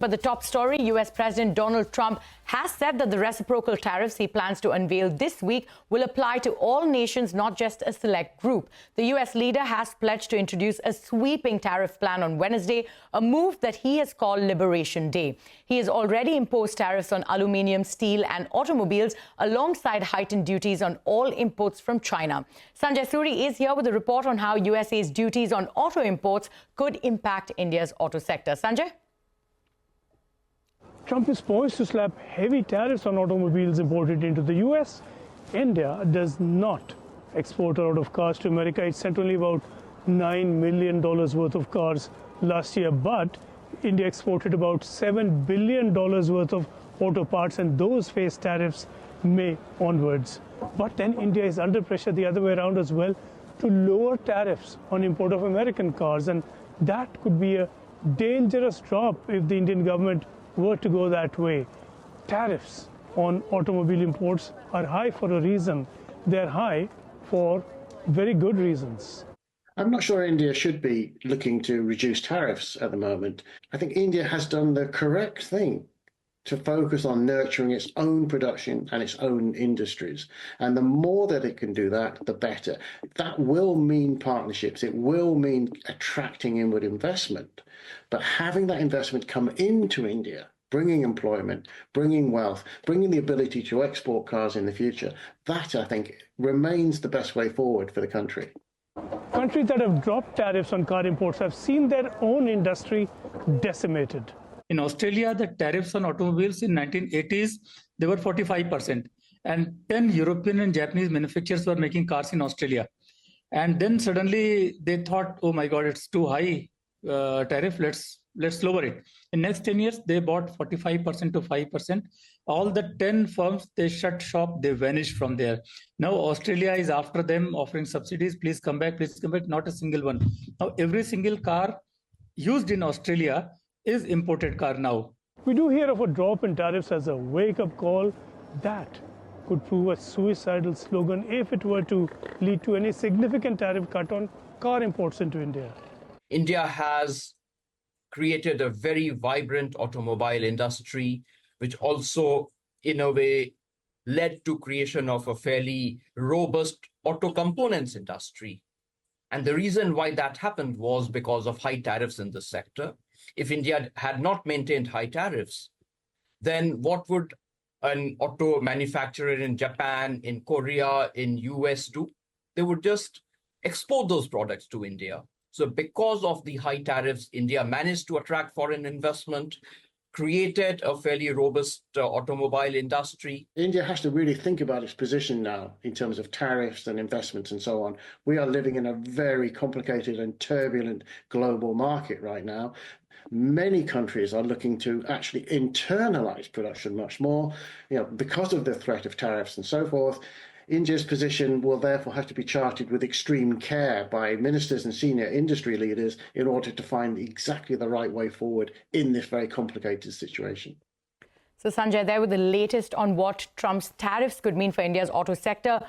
But the top story, US President Donald Trump has said that the reciprocal tariffs he plans to unveil this week will apply to all nations, not just a select group. The US leader has pledged to introduce a sweeping tariff plan on Wednesday, a move that he has called Liberation Day. He has already imposed tariffs on aluminium, steel and automobiles, alongside heightened duties on all imports from China. Sanjay Suri is here with a report on how USA's duties on auto imports could impact India's auto sector. Sanjay? Trump is poised to slap heavy tariffs on automobiles imported into the US. India does not export a lot of cars to America. It sent only about $9 million worth of cars last year, but India exported about $7 billion worth of auto parts, and those face tariffs May onwards. But then India is under pressure the other way around as well to lower tariffs on import of American cars, and that could be a dangerous drop if the Indian government were to go that way. Tariffs on automobile imports are high for a reason. They're high for very good reasons. I'm not sure India should be looking to reduce tariffs at the moment. I think India has done the correct thing to focus on nurturing its own production and its own industries. And the more that it can do that, the better. That will mean partnerships. It will mean attracting inward investment. But having that investment come into India, bringing employment, bringing wealth, bringing the ability to export cars in the future, that, I think, remains the best way forward for the country. Countries that have dropped tariffs on car imports have seen their own industry decimated. In Australia, the tariffs on automobiles in 1980s, they were 45%. And 10 European and Japanese manufacturers were making cars in Australia. And then suddenly they thought, oh my God, it's too high tariff, let's lower it. In next 10 years, they bought 45% to 5%. All the 10 firms, they shut shop, they vanished from there. Now Australia is after them, offering subsidies, please come back, not a single one. Now every single car used in Australia is imported car now. We do hear of a drop in tariffs as a wake-up call. That could prove a suicidal slogan if it were to lead to any significant tariff cut on car imports into India. India has created a very vibrant automobile industry, which also, in a way, led to creation of a fairly robust auto components industry. And the reason why that happened was because of high tariffs in the sector. If India had not maintained high tariffs, then what would an auto manufacturer in Japan, in Korea, in US do? They would just export those products to India. So because of the high tariffs, India managed to attract foreign investment, created a fairly robust automobile industry. India has to really think about its position now in terms of tariffs and investments and so on. We are living in a very complicated and turbulent global market right now. Many countries are looking to actually internalize production much more, because of the threat of tariffs and so forth. India's position will therefore have to be charted with extreme care by ministers and senior industry leaders in order to find exactly the right way forward in this very complicated situation. So, Sanjay, there with the latest on what Trump's tariffs could mean for India's auto sector.